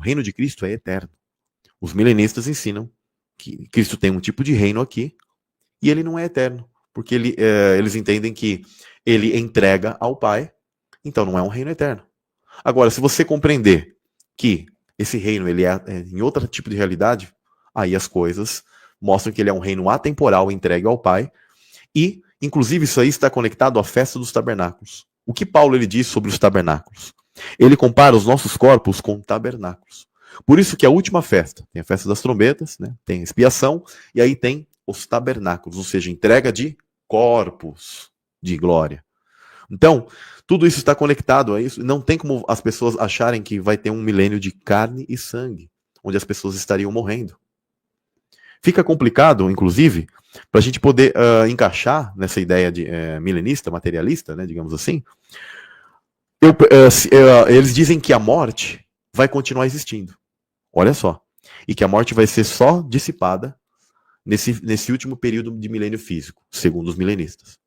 reino de Cristo é eterno. Os milenistas ensinam que Cristo tem um tipo de reino aqui e ele não é eterno, porque eles entendem que ele entrega ao Pai, então não é um reino eterno. Agora, se você compreender que esse reino ele é em outro tipo de realidade, aí as coisas mostram que ele é um reino atemporal entregue ao Pai, e, inclusive, isso aí está conectado à festa dos tabernáculos. O que Paulo ele diz sobre os tabernáculos? Ele compara os nossos corpos com tabernáculos. Por isso que a última festa, tem a festa das trombetas, né? Tem a expiação, e aí tem os tabernáculos, ou seja, entrega de corpos de glória. Então, tudo isso está conectado a isso. Não tem como as pessoas acharem que vai ter um milênio de carne e sangue, onde as pessoas estariam morrendo. Fica complicado, inclusive, para a gente poder encaixar nessa ideia de milenista, materialista, né, digamos assim. Eles dizem que a morte vai continuar existindo. Olha só. E que a morte vai ser só dissipada nesse último período de milênio físico, segundo os milenistas.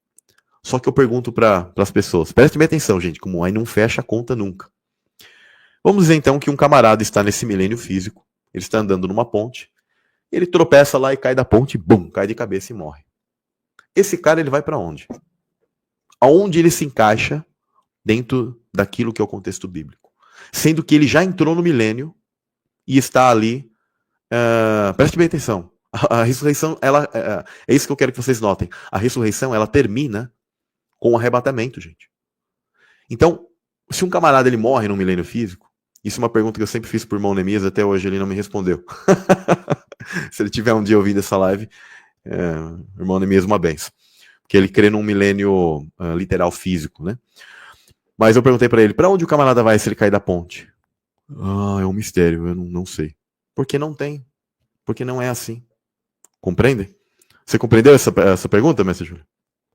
Só que eu pergunto para as pessoas, prestem bem atenção, gente, como aí não fecha a conta nunca. Vamos dizer então que um camarada está nesse milênio físico, ele está andando numa ponte, ele tropeça lá e cai da ponte, bum, cai de cabeça e morre. Esse cara, ele vai para onde? Aonde ele se encaixa dentro daquilo que é o contexto bíblico? Sendo que ele já entrou no milênio e está ali, preste bem atenção, a ressurreição, é isso que eu quero que vocês notem, a ressurreição, ela termina com o arrebatamento, gente. Então, se um camarada ele morre no milênio físico, isso é uma pergunta que eu sempre fiz pro irmão Neemias, até hoje ele não me respondeu. Se ele tiver um dia ouvindo essa live, o irmão Neemias, uma benção. Porque ele crê num milênio literal físico, né? Mas eu perguntei para ele, para onde o camarada vai se ele cair da ponte? É um mistério, eu não sei. Porque não tem. Porque não é assim. Compreendem? Você compreendeu essa pergunta, mestre Júlio?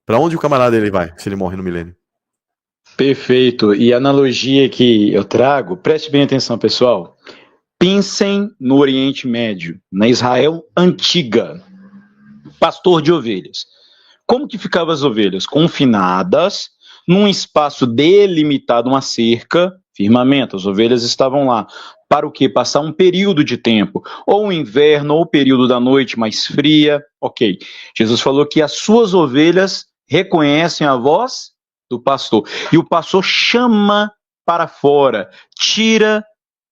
Para onde o camarada ele vai, se ele morre no milênio? Perfeito. E a analogia que eu trago, preste bem atenção, pessoal. Pensem no Oriente Médio, na Israel antiga. Pastor de ovelhas. Como que ficavam as ovelhas? Confinadas, num espaço delimitado, uma cerca, firmamento. As ovelhas estavam lá. Para o quê? Passar um período de tempo. Ou o inverno, ou o período da noite mais fria. Ok. Jesus falou que as suas ovelhas reconhecem a voz do pastor. E o pastor chama para fora, tira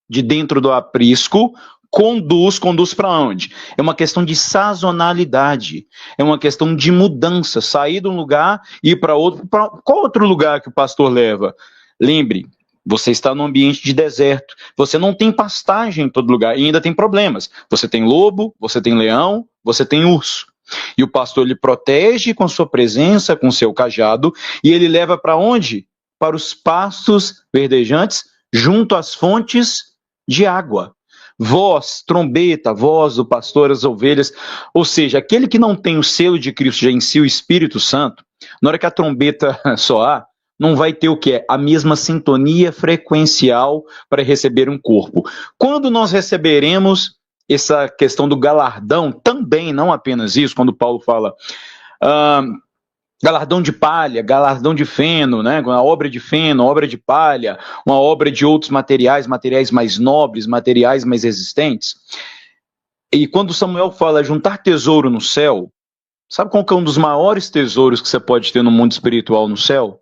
de dentro do aprisco, conduz para onde? É uma questão de sazonalidade, é uma questão de mudança, sair de um lugar e ir para outro. Qual outro lugar que o pastor leva? Lembre, você está num ambiente de deserto, você não tem pastagem em todo lugar e ainda tem problemas. Você tem lobo, você tem leão, você tem urso. E o pastor lhe protege com sua presença, com seu cajado, e ele leva para onde? Para os pastos verdejantes, junto às fontes de água. Voz, trombeta, voz do pastor, as ovelhas, ou seja, aquele que não tem o selo de Cristo já em si, o Espírito Santo, na hora que a trombeta soar, não vai ter o que é? A mesma sintonia frequencial para receber um corpo. Quando nós receberemos essa questão do galardão, também, não apenas isso, quando Paulo fala galardão de palha, galardão de feno, né? Uma obra de feno, obra de palha, uma obra de outros materiais, materiais mais nobres, materiais mais resistentes. E quando Samuel fala juntar tesouro no céu, sabe qual que é um dos maiores tesouros que você pode ter no mundo espiritual no céu?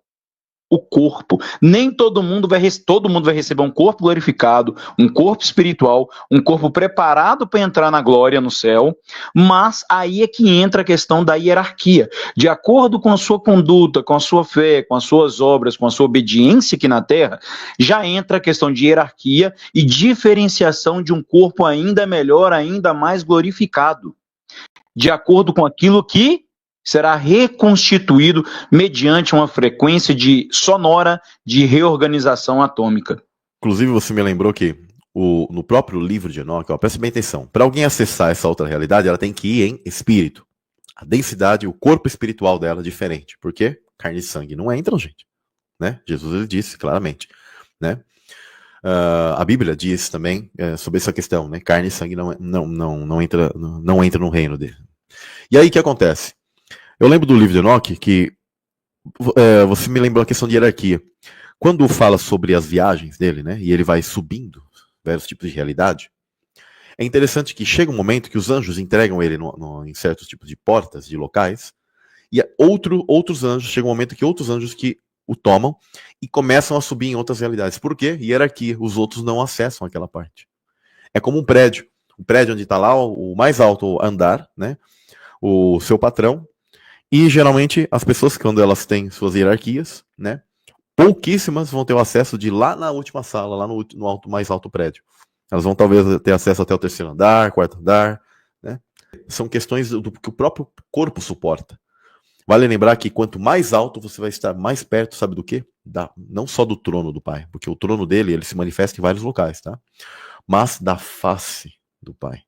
O corpo. Nem todo mundo vai receber um corpo glorificado, um corpo espiritual, um corpo preparado para entrar na glória no céu, mas aí é que entra a questão da hierarquia. De acordo com a sua conduta, com a sua fé, com as suas obras, com a sua obediência aqui na terra, já entra a questão de hierarquia e diferenciação de um corpo ainda melhor, ainda mais glorificado. De acordo com aquilo que será reconstituído mediante uma frequência sonora de reorganização atômica. Inclusive, você me lembrou que no próprio livro de Enoque, preste bem atenção, para alguém acessar essa outra realidade, ela tem que ir em espírito. A densidade, o corpo espiritual dela é diferente. Por quê? Carne e sangue não entram, gente. Né? Jesus ele disse claramente. Né? A Bíblia diz também sobre essa questão. Né? Carne e sangue não entra no reino dele. E aí o que acontece? Eu lembro do livro de Enoque que você me lembrou a questão de hierarquia. Quando fala sobre as viagens dele, né, e ele vai subindo, diversos tipos de realidade, é interessante que chega um momento que os anjos entregam ele em certos tipos de portas, de locais, e outros anjos, chega um momento que outros anjos que o tomam e começam a subir em outras realidades. Por quê? Hierarquia. Os outros não acessam aquela parte. É como um prédio. O prédio onde está lá o mais alto andar, né? O seu patrão. E geralmente as pessoas, quando elas têm suas hierarquias, né? Pouquíssimas vão ter o acesso de lá na última sala, lá no mais alto prédio. Elas vão talvez ter acesso até o terceiro andar, quarto andar, né? São questões do que o próprio corpo suporta. Vale lembrar que quanto mais alto você vai estar mais perto, sabe do quê? Não só do trono do Pai, porque o trono dele, ele se manifesta em vários locais, tá? Mas da face do Pai.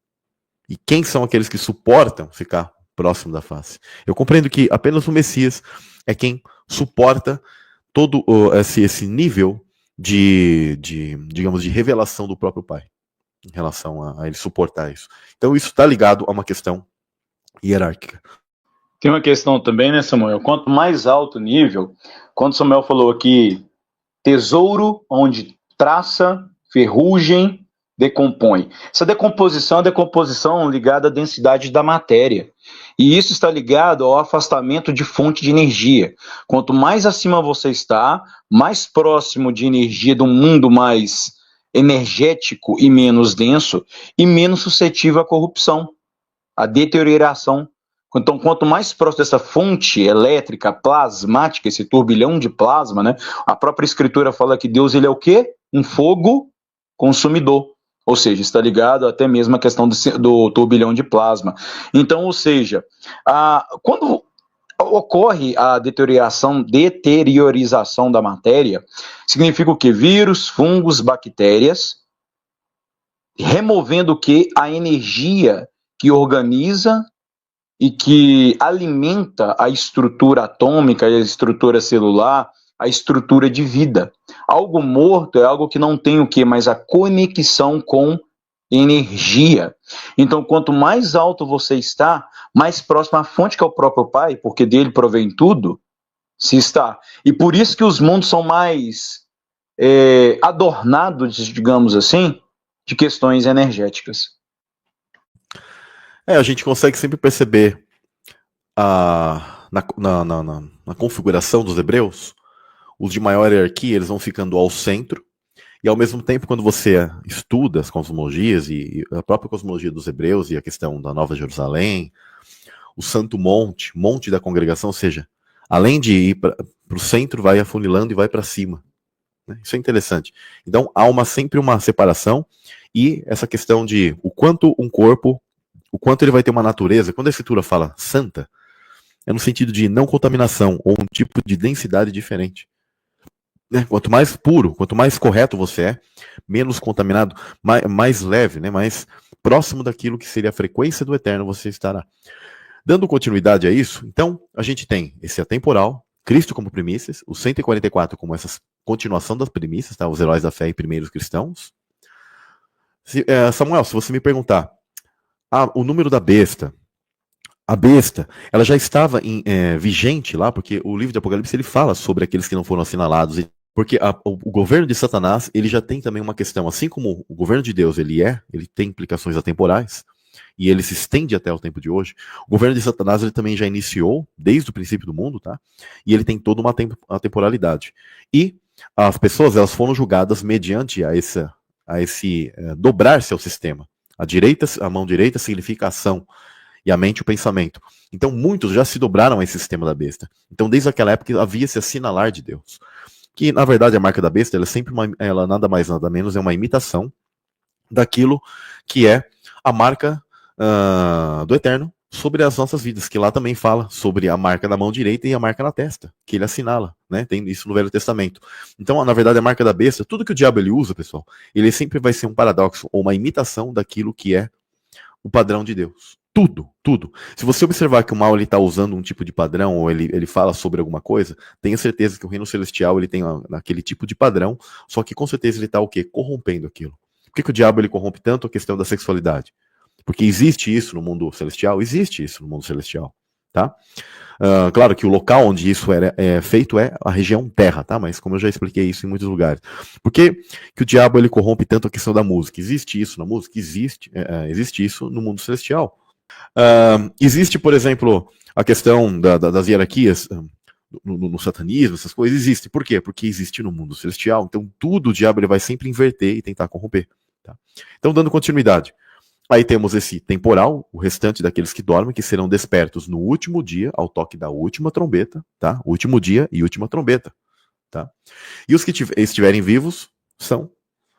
E quem são aqueles que suportam ficar próximo da face? Eu compreendo que apenas o Messias é quem suporta todo esse nível digamos, de revelação do próprio Pai, em relação a ele suportar isso. Então isso está ligado a uma questão hierárquica. Tem uma questão também, né, Samuel? Quanto mais alto o nível, quando Samuel falou aqui, tesouro onde traça, ferrugem, decompõe. Essa decomposição é a decomposição ligada à densidade da matéria. E isso está ligado ao afastamento de fonte de energia. Quanto mais acima você está, mais próximo de energia de um mundo mais energético e menos denso, e menos suscetível à corrupção, à deterioração. Então, quanto mais próximo dessa fonte elétrica plasmática, esse turbilhão de plasma, né? A própria Escritura fala que Deus, ele é o quê? Um fogo consumidor. Ou seja, está ligado até mesmo à questão do turbilhão de plasma. Então, ou seja, quando ocorre a deteriorização da matéria, significa o quê? Vírus, fungos, bactérias, removendo o quê? A energia que organiza e que alimenta a estrutura atômica, a estrutura celular, a estrutura de vida. Algo morto é algo que não tem o quê? Mas a conexão com energia. Então, quanto mais alto você está, mais próximo à fonte que é o próprio Pai, porque dele provém tudo, se está. E por isso que os mundos são mais adornados, digamos assim, de questões energéticas. A gente consegue sempre perceber na configuração dos hebreus, os de maior hierarquia, eles vão ficando ao centro, e ao mesmo tempo, quando você estuda as cosmologias, e a própria cosmologia dos hebreus, e a questão da Nova Jerusalém, o Santo Monte, Monte da Congregação, ou seja, além de ir para o centro, vai afunilando e vai para cima. Isso é interessante. Então, há sempre uma separação, e essa questão de o quanto um corpo, o quanto ele vai ter uma natureza, quando a Escritura fala santa, é no sentido de não contaminação, ou um tipo de densidade diferente. Quanto mais puro, quanto mais correto você é, menos contaminado, mais leve, mais próximo daquilo que seria a frequência do eterno você estará. Dando continuidade a isso, então, a gente tem esse atemporal, Cristo como primícias, os 144 como essa continuação das primícias, tá? Os heróis da fé e primeiros cristãos. Samuel, se você me perguntar, o número da besta, a besta, ela já estava vigente lá, porque o livro de Apocalipse ele fala sobre aqueles que não foram assinalados, porque o governo de Satanás, ele já tem também uma questão, assim como o governo de Deus ele tem implicações atemporais, e ele se estende até o tempo de hoje. O governo de Satanás ele também já iniciou desde o princípio do mundo, tá? E ele tem toda uma temporalidade. E as pessoas elas foram julgadas mediante a esse dobrar-se ao sistema. A mão direita significa ação, e a mente o pensamento. Então muitos já se dobraram a esse sistema da besta. Então desde aquela época havia esse assinalar de Deus. Que na verdade a marca da besta ela é sempre ela nada mais nada menos é uma imitação daquilo que é a marca do Eterno sobre as nossas vidas, que lá também fala sobre a marca da mão direita e a marca na testa, que ele assinala, né? Tem isso no Velho Testamento. Então, na verdade, a marca da besta, tudo que o diabo ele usa, pessoal, ele sempre vai ser um paradoxo ou uma imitação daquilo que é o padrão de Deus. Tudo. Se você observar que o mal está usando um tipo de padrão, ou ele fala sobre alguma coisa, tenha certeza que o reino celestial ele tem aquele tipo de padrão, só que com certeza ele está o quê? Corrompendo aquilo. Por que o diabo ele corrompe tanto a questão da sexualidade? Porque existe isso no mundo celestial? Existe isso no mundo celestial. tá? Claro que o local onde isso é feito é a região terra, tá? Mas como eu já expliquei isso em muitos lugares. Por que o diabo ele corrompe tanto a questão da música? Existe isso na música? Existe isso no mundo celestial. Existe, por exemplo, a questão das hierarquias no satanismo, essas coisas, existe. Por quê? Porque existe no mundo celestial. Então tudo o diabo ele vai sempre inverter e tentar corromper. Tá? Então, dando continuidade. Aí temos esse temporal, o restante daqueles que dormem, que serão despertos no último dia, ao toque da última trombeta, tá? Último dia e última trombeta, tá? E os que estiverem vivos são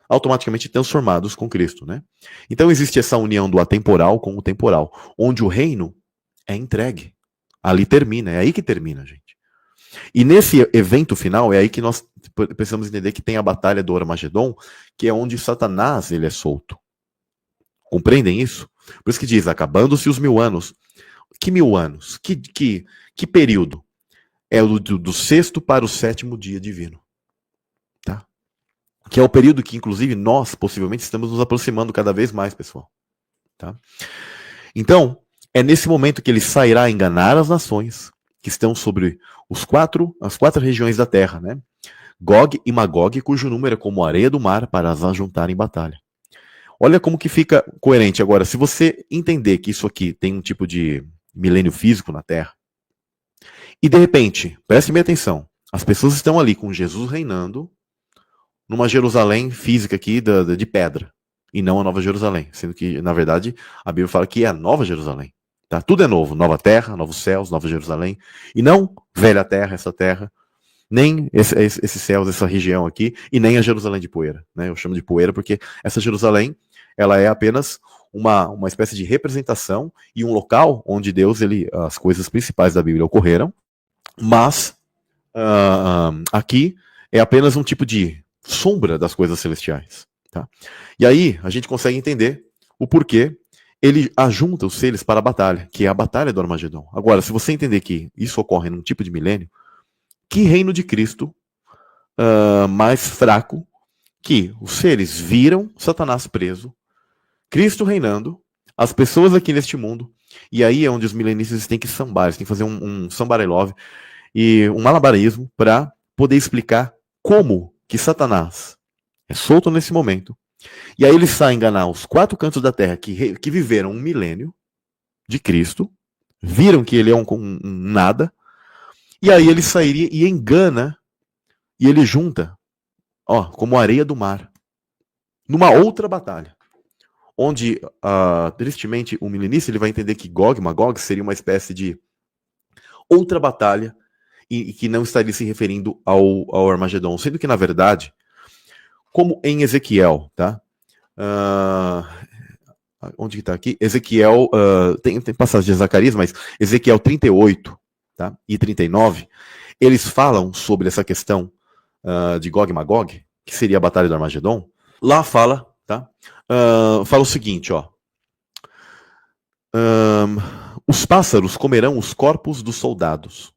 automaticamente transformados com Cristo, né? Então existe essa união do atemporal com o temporal, onde o reino é entregue. Ali termina, é aí que termina, gente. E nesse evento final, é aí que nós precisamos entender que tem a batalha do Armagedon, que é onde Satanás ele é solto. Compreendem isso? Por isso que diz, acabando-se os 1000 anos. Que 1000 anos? Que período? É o do 6º para o 7º dia divino. Tá? Que é o período que, inclusive, nós, possivelmente, estamos nos aproximando cada vez mais, pessoal. Tá? Então, é nesse momento que ele sairá a enganar as nações que estão sobre as 4 regiões da terra, né? Gog e Magog, cujo número é como a areia do mar, para as ajuntar em batalha. Olha como que fica coerente. Agora, se você entender que isso aqui tem um tipo de milênio físico na Terra, e de repente, preste bem atenção, as pessoas estão ali com Jesus reinando numa Jerusalém física aqui de pedra, e não a Nova Jerusalém, sendo que, na verdade, a Bíblia fala que é a Nova Jerusalém. Tá? Tudo é novo, nova terra, novos céus, Nova Jerusalém, e não velha terra, essa terra, nem esses céus, essa região aqui, e nem a Jerusalém de poeira. Né? Eu chamo de poeira porque essa Jerusalém, ela é apenas uma espécie de representação e um local onde Deus, as coisas principais da Bíblia ocorreram, mas aqui é apenas um tipo de sombra das coisas celestiais. Tá? E aí a gente consegue entender o porquê ele ajunta os seres para a batalha, que é a batalha do Armagedon. Agora, se você entender que isso ocorre num tipo de milênio, que reino de Cristo mais fraco que os seres viram Satanás preso, Cristo reinando, as pessoas aqui neste mundo, e aí é onde os milenistas têm que sambar, eles têm que fazer um sambarelove e um malabarismo para poder explicar como que Satanás é solto nesse momento, e aí ele sai a enganar os 4 cantos da terra que viveram um milênio de Cristo, viram que ele é um nada, e aí ele sairia e engana, e ele junta, como areia do mar, numa outra batalha, onde, tristemente, o milenista ele vai entender que Gog e Magog seria uma espécie de outra batalha, e que não estaria se referindo ao Armagedon, sendo que, na verdade, como em Ezequiel, tá? Onde que está aqui? Ezequiel, tem passagem de Zacarias, mas Ezequiel 38, tá? E 39, eles falam sobre essa questão de Gog e Magog, que seria a batalha do Armagedon. Lá fala, tá? Fala o seguinte, os pássaros comerão os corpos dos soldados.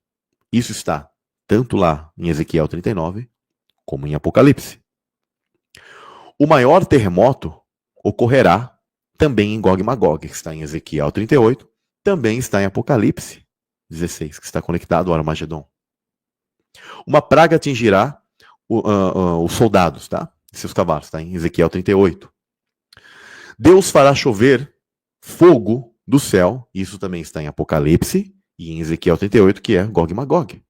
Isso está tanto lá em Ezequiel 39, como em Apocalipse. O maior terremoto ocorrerá também em Gog e Magog, que está em Ezequiel 38, também está em Apocalipse 16, que está conectado ao Armagedon. Uma praga atingirá os soldados, tá? E seus cavalos, está em Ezequiel 38. Deus fará chover fogo do céu, isso também está em Apocalipse e em Ezequiel 38, que é Gog e Magog.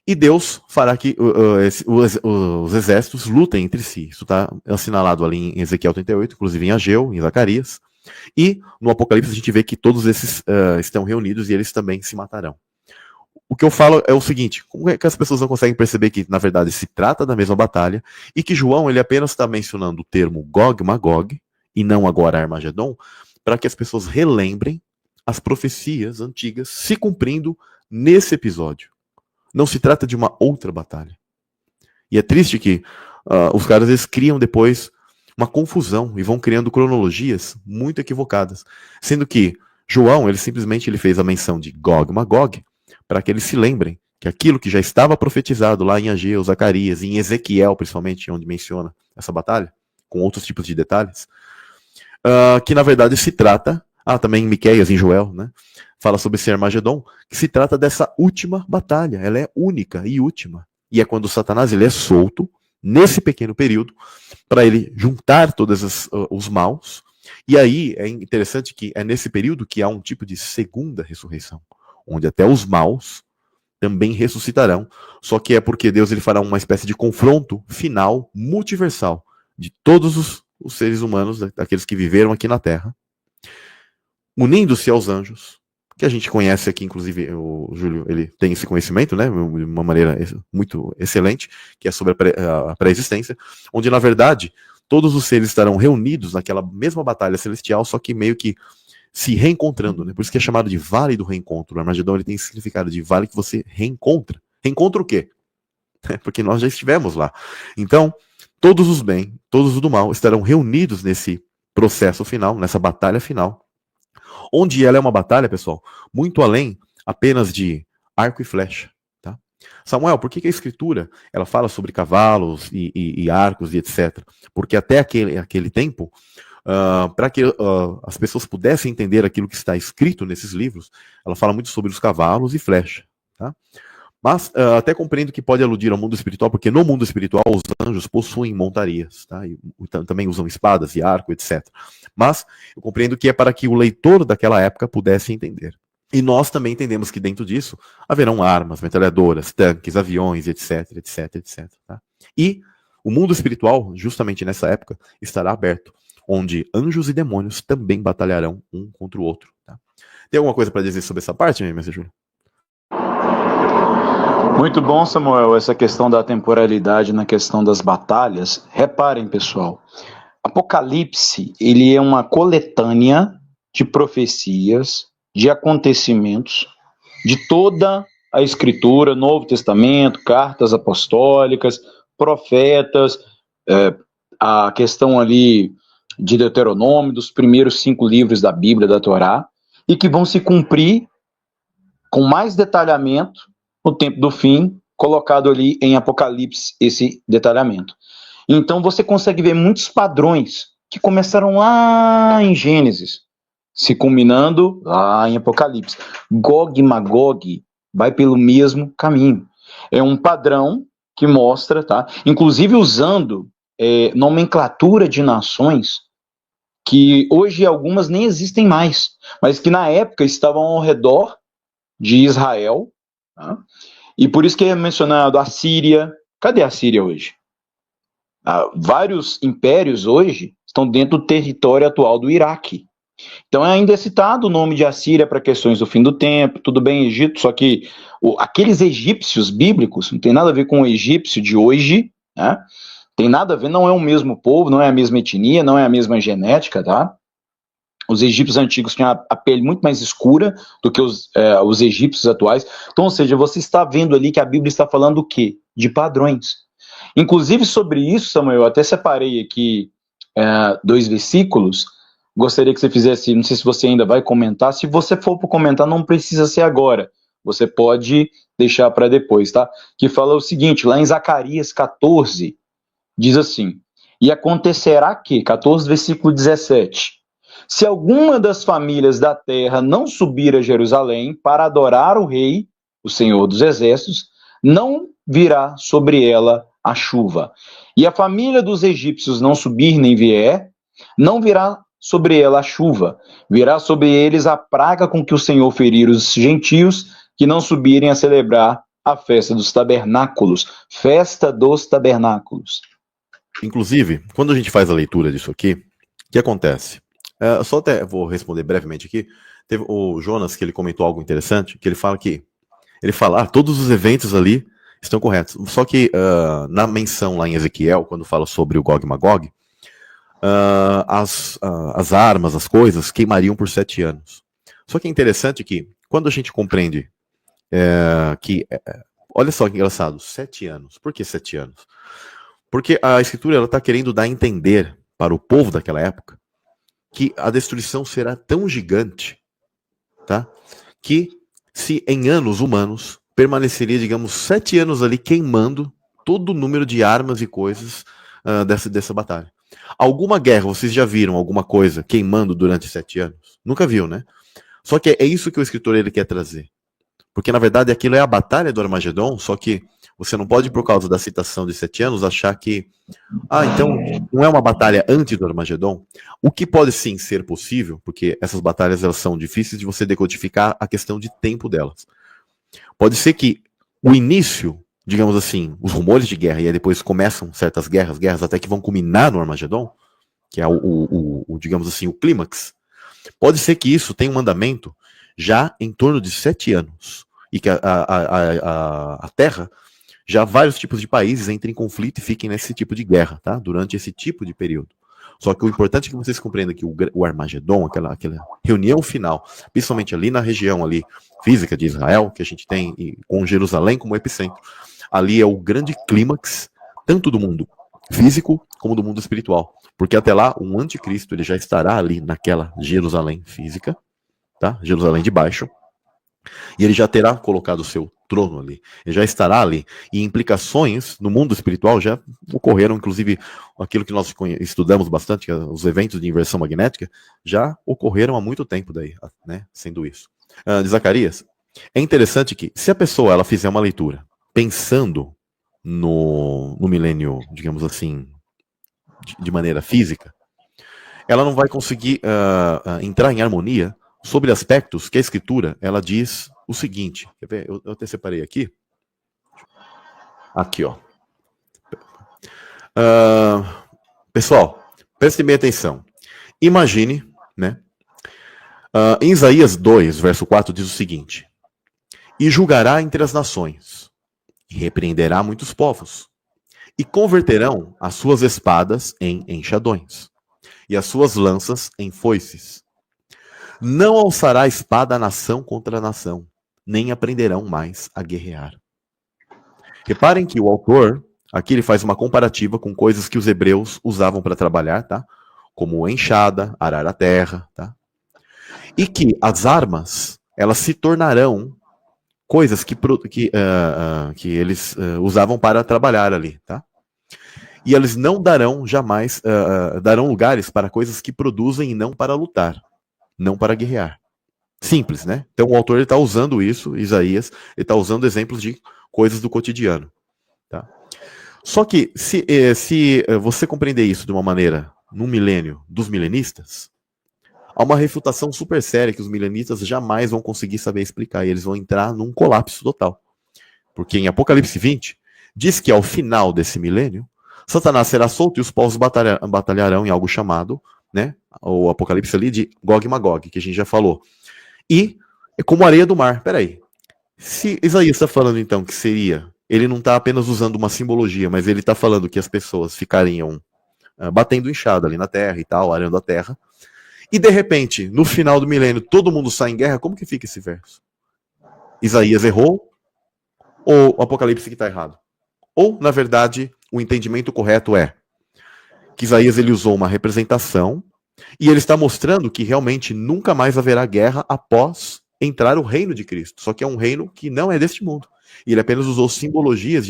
E Deus fará que os exércitos lutem entre si. Isso está assinalado ali em Ezequiel 38, inclusive em Ageu, em Zacarias. E no Apocalipse a gente vê que todos esses estão reunidos e eles também se matarão. O que eu falo é o seguinte, como é que as pessoas não conseguem perceber que, na verdade, se trata da mesma batalha e que João ele apenas está mencionando o termo Gog e Magog e não agora Armagedon, para que as pessoas relembrem as profecias antigas se cumprindo nesse episódio. Não se trata de uma outra batalha. E é triste que os caras eles criam depois uma confusão e vão criando cronologias muito equivocadas. Sendo que João, ele simplesmente fez a menção de Gog e Magog para que eles se lembrem que aquilo que já estava profetizado lá em Ageu, Zacarias e em Ezequiel, principalmente, onde menciona essa batalha, com outros tipos de detalhes, que na verdade se trata Também em Miqueias, em Joel, né? Fala sobre esse Armagedon, que se trata dessa última batalha. Ela é única e última. E é quando Satanás ele é solto, nesse pequeno período, para ele juntar todos os maus. E aí é interessante que é nesse período que há um tipo de segunda ressurreição, onde até os maus também ressuscitarão. Só que é porque Deus ele fará uma espécie de confronto final, multiversal, de todos os seres humanos, daqueles que viveram aqui na Terra, unindo-se aos anjos, que a gente conhece aqui, inclusive o Júlio ele tem esse conhecimento, né, de uma maneira muito excelente, que é sobre a pré-existência, onde na verdade todos os seres estarão reunidos naquela mesma batalha celestial, só que meio que se reencontrando, né? Por isso que é chamado de Vale do Reencontro. O Armagedon ele tem esse significado de vale que você reencontra. Reencontra o quê? Porque nós já estivemos lá. Então, todos os bem, todos os do mal estarão reunidos nesse processo final, nessa batalha final, onde ela é uma batalha, pessoal, muito além apenas de arco e flecha. Tá? Samuel, por que a escritura ela fala sobre cavalos e arcos e etc? Porque até aquele tempo, para que as pessoas pudessem entender aquilo que está escrito nesses livros, ela fala muito sobre os cavalos e flecha. Tá? Mas até compreendo que pode aludir ao mundo espiritual, porque no mundo espiritual os anjos possuem montarias, tá? E também usam espadas e arco, etc. Mas eu compreendo que é para que o leitor daquela época pudesse entender. E nós também entendemos que dentro disso haverão armas, metralhadoras, tanques, aviões, etc, etc, etc. Tá? E o mundo espiritual, justamente nessa época, estará aberto, onde anjos e demônios também batalharão um contra o outro. Tá? Tem alguma coisa para dizer sobre essa parte, mestre Júlio? Muito bom, Samuel, essa questão da temporalidade na questão das batalhas. Reparem, pessoal, Apocalipse, ele é uma coletânea de profecias, de acontecimentos, de toda a Escritura, Novo Testamento, cartas apostólicas, profetas, a questão ali de Deuteronômio, dos primeiros 5 livros da Bíblia, da Torá, e que vão se cumprir com mais detalhamento no tempo do fim, colocado ali em Apocalipse, esse detalhamento. Então você consegue ver muitos padrões que começaram lá em Gênesis, se culminando lá em Apocalipse. Gog e Magog vai pelo mesmo caminho. É um padrão que mostra, tá? Inclusive usando nomenclatura de nações que hoje algumas nem existem mais, mas que na época estavam ao redor de Israel, tá? E por isso que é mencionado a Síria. Cadê a Síria hoje? Vários impérios hoje estão dentro do território atual do Iraque. Então ainda é citado o nome de Assíria para questões do fim do tempo, tudo bem, Egito, só que aqueles egípcios bíblicos não tem nada a ver com o egípcio de hoje, né? Tem nada a ver, não é o mesmo povo, não é a mesma etnia, não é a mesma genética, tá? Os egípcios antigos tinham a pele muito mais escura do que os egípcios atuais. Então, ou seja, você está vendo ali que a Bíblia está falando o quê? De padrões. Inclusive sobre isso, Samuel, eu até separei aqui 2 versículos. Gostaria que você fizesse, não sei se você ainda vai comentar. Se você for para comentar, não precisa ser agora. Você pode deixar para depois, tá? Que fala o seguinte, lá em Zacarias 14, diz assim: e acontecerá que, 14, versículo 17... se alguma das famílias da terra não subir a Jerusalém para adorar o rei, o Senhor dos Exércitos, não virá sobre ela a chuva. E a família dos egípcios não subir nem vier, não virá sobre ela a chuva. Virá sobre eles a praga com que o Senhor ferir os gentios que não subirem a celebrar a festa dos tabernáculos. Festa dos tabernáculos. Inclusive, quando a gente faz a leitura disso aqui, o que acontece? Só até vou responder brevemente aqui. Teve o Jonas, que ele comentou algo interessante, que ele fala todos os eventos ali estão corretos. Só que na menção lá em Ezequiel, quando fala sobre o Gog e Magog, as armas, as coisas, queimariam por 7 anos. Só que é interessante que, quando a gente compreende olha só que engraçado, 7 anos. Por que 7 anos? Porque a Escritura está querendo dar a entender para o povo daquela época que a destruição será tão gigante, tá? Que se em anos humanos permaneceria, digamos, 7 anos ali queimando todo o número de armas e coisas dessa batalha. Alguma guerra, vocês já viram alguma coisa queimando durante 7 anos? Nunca viu, né? Só que é isso que o escritor ele quer trazer. Porque, na verdade, aquilo é a batalha do Armagedon, só que você não pode, por causa da citação de 7 anos, achar que, então, não é uma batalha antes do Armagedon. O que pode, sim, ser possível, porque essas batalhas elas são difíceis de você decodificar a questão de tempo delas. Pode ser que o início, digamos assim, os rumores de guerra, e aí depois começam certas guerras até que vão culminar no Armagedon, que é digamos assim, o clímax. Pode ser que isso tenha um andamento já em torno de 7 anos. E que a Terra, já vários tipos de países entrem em conflito e fiquem nesse tipo de guerra, tá? Durante esse tipo de período. Só que o importante é que vocês compreendam que o Armagedon, aquela reunião final, principalmente ali na região ali física de Israel, que a gente tem, com Jerusalém como epicentro, ali é o grande clímax, tanto do mundo físico como do mundo espiritual. Porque até lá, um anticristo ele já estará ali naquela Jerusalém física, tá? Jerusalém de baixo, e ele já terá colocado o seu trono ali, ele já estará ali, e implicações no mundo espiritual já ocorreram, inclusive aquilo que nós estudamos bastante, os eventos de inversão magnética, já ocorreram há muito tempo daí, né, sendo isso. De Zacarias, é interessante que, se a pessoa ela fizer uma leitura pensando no milênio, digamos assim, de maneira física, ela não vai conseguir entrar em harmonia sobre aspectos que a escritura ela diz o seguinte. Quer ver? Eu até separei aqui. Aqui, ó. Pessoal, prestem bem atenção. Imagine, né? Em Isaías 2, verso 4, diz o seguinte: E julgará entre as nações, e repreenderá muitos povos, e converterão as suas espadas em enxadões, e as suas lanças em foices. Não alçará espada a nação contra a nação, nem aprenderão mais a guerrear. Reparem que o autor, aqui ele faz uma comparativa com coisas que os hebreus usavam para trabalhar, tá? Como enxada, arar a terra, tá? E que as armas, elas se tornarão coisas que eles usavam para trabalhar ali, tá? E eles não darão jamais, darão lugares para coisas que produzem e não para lutar, não para guerrear. Simples, né? Então o autor está usando isso, Isaías, ele está usando exemplos de coisas do cotidiano. Tá? Só que se você compreender isso de uma maneira, no milênio dos milenistas, há uma refutação super séria que os milenistas jamais vão conseguir saber explicar, e eles vão entrar num colapso total. Porque em Apocalipse 20, diz que ao final desse milênio, Satanás será solto e os povos batalharão em algo chamado, né, o Apocalipse ali de Gog e Magog, que a gente já falou. E é como areia do mar. Peraí. Se Isaías está falando então que seria, ele não está apenas usando uma simbologia, mas ele está falando que as pessoas ficariam batendo enxada ali na terra e tal, arando a terra. E de repente, no final do milênio, todo mundo sai em guerra. Como que fica esse verso? Isaías errou? Ou o Apocalipse que está errado? Ou, na verdade, o entendimento correto é que Isaías ele usou uma representação e ele está mostrando que realmente nunca mais haverá guerra após entrar o reino de Cristo. Só que é um reino que não é deste mundo. E ele apenas usou simbologias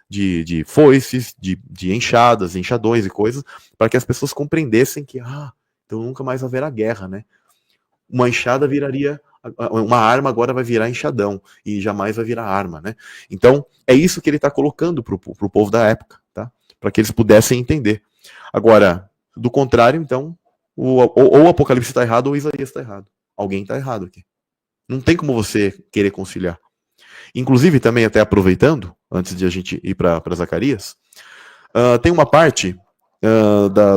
de foices, de enxadas, enxadões e coisas, para que as pessoas compreendessem que, então nunca mais haverá guerra, né? Uma enxada viraria, uma arma agora vai virar enxadão, e jamais vai virar arma, né? Então, é isso que ele está colocando para o povo da época, tá? Para que eles pudessem entender. Agora, do contrário, então, ou o Apocalipse está errado ou Isaías está errado. Alguém está errado aqui. Não tem como você querer conciliar. Inclusive, também até aproveitando, antes de a gente ir para Zacarias, tem uma parte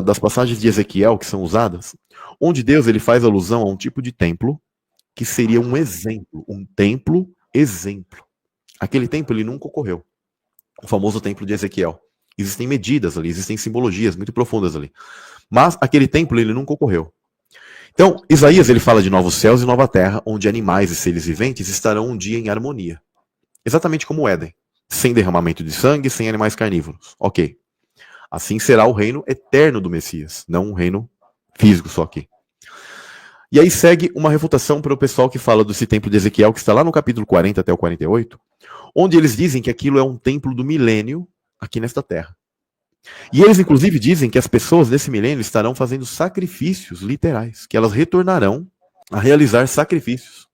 das passagens de Ezequiel que são usadas, onde Deus ele faz alusão a um tipo de templo que seria um exemplo, um templo exemplo. Aquele templo ele nunca ocorreu. O famoso templo de Ezequiel. Existem medidas ali, existem simbologias muito profundas ali. Mas aquele templo ele nunca ocorreu. Então, Isaías ele fala de novos céus e nova terra, onde animais e seres viventes estarão um dia em harmonia. Exatamente como o Éden. Sem derramamento de sangue, sem animais carnívoros. Ok. Assim será o reino eterno do Messias, não um reino físico só aqui. E aí segue uma refutação para o pessoal que fala desse templo de Ezequiel, que está lá no capítulo 40 até o 48, onde eles dizem que aquilo é um templo do milênio aqui nesta terra. E eles, inclusive, dizem que as pessoas nesse milênio estarão fazendo sacrifícios literais, que elas retornarão a realizar sacrifícios.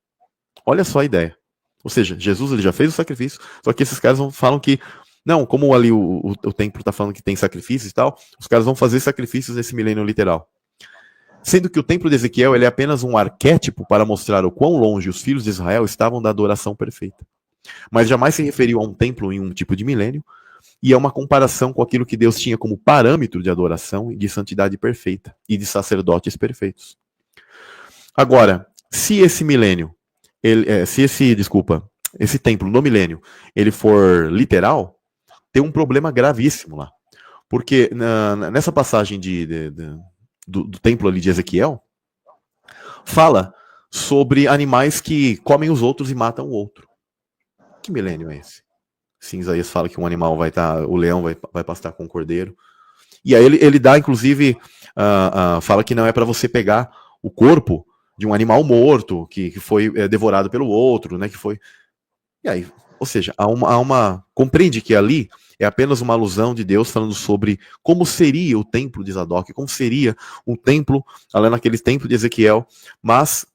Olha só a ideia. Ou seja, Jesus ele já fez o sacrifício, só que esses caras falam que, não, como ali o templo está falando que tem sacrifícios e tal, os caras vão fazer sacrifícios nesse milênio literal. Sendo que o templo de Ezequiel ele é apenas um arquétipo para mostrar o quão longe os filhos de Israel estavam da adoração perfeita. Mas jamais se referiu a um templo em um tipo de milênio, e é uma comparação com aquilo que Deus tinha como parâmetro de adoração e de santidade perfeita, e de sacerdotes perfeitos. Agora, se esse milênio, esse templo no milênio, ele for literal, tem um problema gravíssimo lá. Porque nessa passagem do templo ali de Ezequiel, fala sobre animais que comem os outros e matam o outro. Que milênio é esse? Sim, Isaías fala que um animal o leão vai pastar com o cordeiro. E aí ele dá, inclusive, fala que não é para você pegar o corpo de um animal morto, que foi devorado pelo outro, né? Que foi. E aí, ou seja, compreende que ali é apenas uma alusão de Deus falando sobre como seria o templo de Zadok, como seria um templo, ali naquele templo de Ezequiel, mas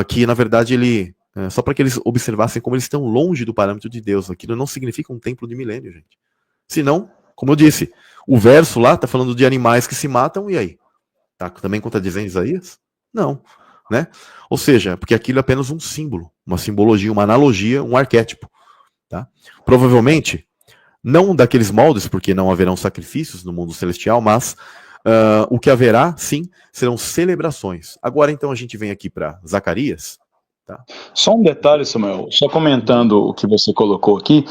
que na verdade ele. Só para que eles observassem como eles estão longe do parâmetro de Deus. Aquilo não significa um templo de milênio, gente. Senão, como eu disse, o verso lá está falando de animais que se matam, e aí? Tá também contradizendo Isaías? Não. Né? Ou seja, porque aquilo é apenas um símbolo, uma simbologia, uma analogia, um arquétipo. Tá? Provavelmente, não daqueles moldes, porque não haverão sacrifícios no mundo celestial, mas o que haverá, sim, serão celebrações. Agora, então, a gente vem aqui para Zacarias. Tá? Só um detalhe, Samuel, só comentando o que você colocou aqui.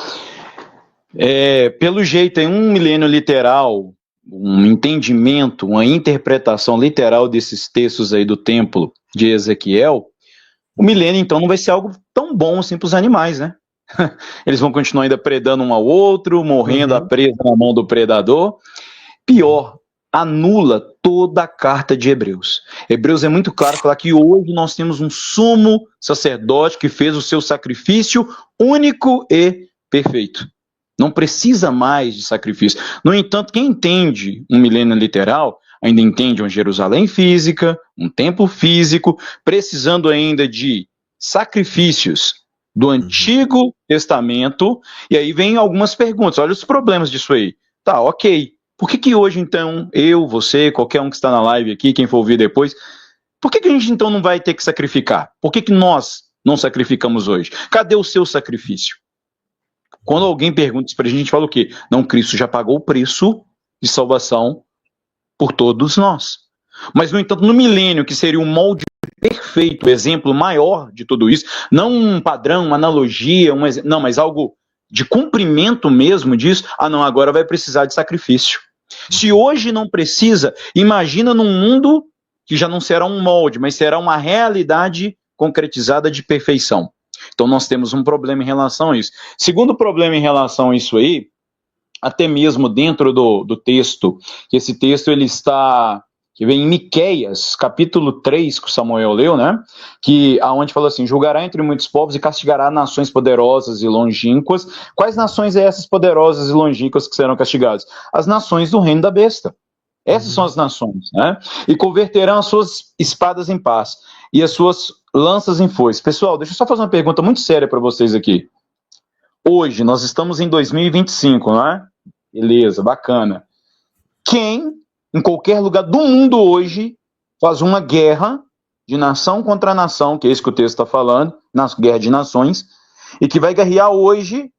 Pelo jeito, em um milênio literal, um entendimento, uma interpretação literal desses textos aí do templo de Ezequiel, o milênio, então, não vai ser algo tão bom assim para os animais, né? Eles vão continuar ainda predando um ao outro, morrendo a presa na mão do predador. Pior, anula toda a carta de Hebreus. Hebreus é muito claro falar que hoje nós temos um sumo sacerdote que fez o seu sacrifício único e perfeito. Não precisa mais de sacrifício. No entanto, quem entende um milênio literal, ainda entende uma Jerusalém física, um templo físico, precisando ainda de sacrifícios do Antigo Testamento, e aí vem algumas perguntas. Olha os problemas disso aí. Tá, ok. Por que hoje, então, eu, você, qualquer um que está na live aqui, quem for ouvir depois, por que a gente, então, não vai ter que sacrificar? Por que nós não sacrificamos hoje? Cadê o seu sacrifício? Quando alguém pergunta isso pra gente fala o quê? Não, Cristo já pagou o preço de salvação por todos nós. Mas, no entanto, no milênio, que seria um molde perfeito, o exemplo maior de tudo isso, não um padrão, uma analogia, não, mas algo de cumprimento mesmo disso, não, agora vai precisar de sacrifício. Se hoje não precisa, imagina num mundo que já não será um molde, mas será uma realidade concretizada de perfeição. Então nós temos um problema em relação a isso. Segundo problema em relação a isso aí, até mesmo dentro do texto, que esse texto ele está, que vem em Miqueias, capítulo 3, que o Samuel leu, né? Que aonde fala assim: julgará entre muitos povos e castigará nações poderosas e longínquas. Quais nações é essas poderosas e longínquas que serão castigadas? As nações do reino da besta. Essas são as nações, né? E converterão as suas espadas em paz e as suas lanças em foice. Pessoal, deixa eu só fazer uma pergunta muito séria para vocês aqui. Hoje, nós estamos em 2025, não é? Beleza, bacana. Quem, em qualquer lugar do mundo hoje, faz uma guerra de nação contra nação, que é isso que o texto está falando, guerra de nações, e que vai guerrear hoje,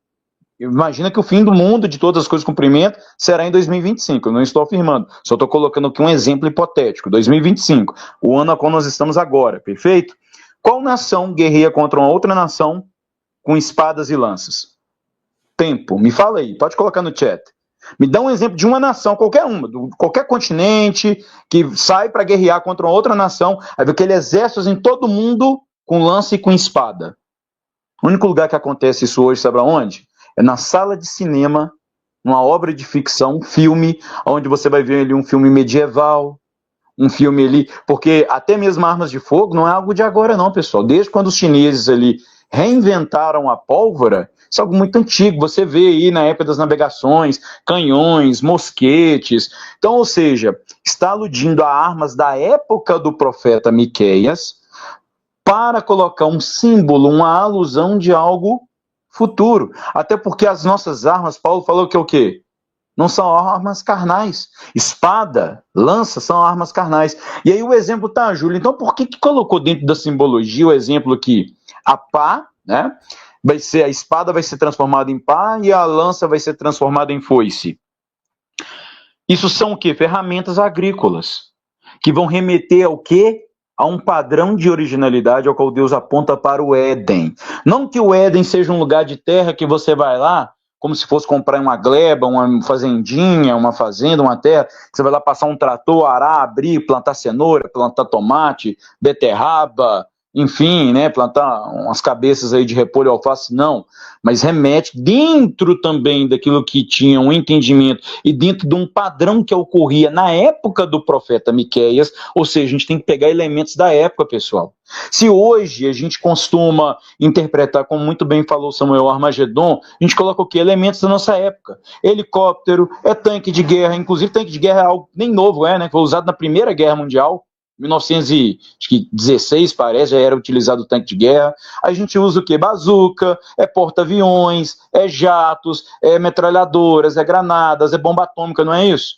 imagina que o fim do mundo, de todas as coisas com cumprimento, será em 2025, eu não estou afirmando, só estou colocando aqui um exemplo hipotético, 2025, o ano a qual nós estamos agora, perfeito? Qual nação guerreia contra uma outra nação com espadas e lanças? Tempo, me fala aí, pode colocar no chat. Me dá um exemplo de uma nação, qualquer uma, qualquer continente, que sai para guerrear contra uma outra nação, aí vê aquele exército em todo mundo com lança e com espada. O único lugar que acontece isso hoje, sabe aonde? É na sala de cinema, numa obra de ficção, um filme, onde você vai ver ali um filme medieval, um filme ali, porque até mesmo armas de fogo não é algo de agora não, pessoal. Desde quando os chineses ali reinventaram a pólvora, Isso é algo muito antigo, você vê aí na época das navegações, canhões, mosquetes. Então, ou seja, está aludindo a armas da época do profeta Miqueias para colocar um símbolo, uma alusão de algo futuro. Até porque as nossas armas, Paulo falou que é o quê? Não são armas carnais. Espada, lança são armas carnais. E aí o exemplo tá, Júlio. Então por que colocou dentro da simbologia o exemplo aqui? A pá, né? A espada vai ser transformada em pá e a lança vai ser transformada em foice. Isso são o quê? Ferramentas agrícolas, que vão remeter ao quê? A um padrão de originalidade ao qual Deus aponta para o Éden. Não que o Éden seja um lugar de terra que você vai lá, como se fosse comprar uma gleba, uma fazendinha, uma fazenda, uma terra, que você vai lá passar um trator, arar, abrir, plantar cenoura, plantar tomate, beterraba, enfim, né, plantar umas cabeças aí de repolho e alface, não, mas remete dentro também daquilo que tinha um entendimento e dentro de um padrão que ocorria na época do profeta Miqueias, ou seja, a gente tem que pegar elementos da época, pessoal. Se hoje a gente costuma interpretar, como muito bem falou Samuel, Armagedon, a gente coloca o quê? Elementos da nossa época. Helicóptero, é tanque de guerra, inclusive tanque de guerra é algo nem novo, né? Foi usado na Primeira Guerra Mundial, 1916, parece, já era utilizado o tanque de guerra. A gente usa o quê? Bazuca, é porta-aviões, é jatos, é metralhadoras, é granadas, é bomba atômica, não é isso?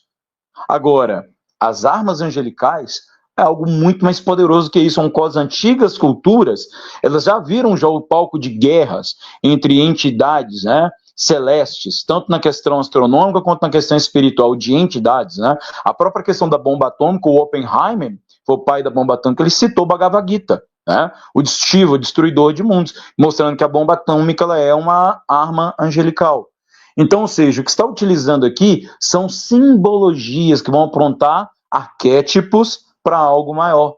Agora, as armas angelicais é algo muito mais poderoso que isso. Com as antigas culturas, elas já viram já o palco de guerras entre entidades, né, celestes, tanto na questão astronômica quanto na questão espiritual de entidades, né? A própria questão da bomba atômica, o Oppenheimer, foi o pai da bomba atômica, ele citou Bhagavad Gita, né? O Shiva, o destruidor de mundos, mostrando que a bomba atômica ela é uma arma angelical. Então, ou seja, o que está utilizando aqui são simbologias que vão aprontar arquétipos para algo maior.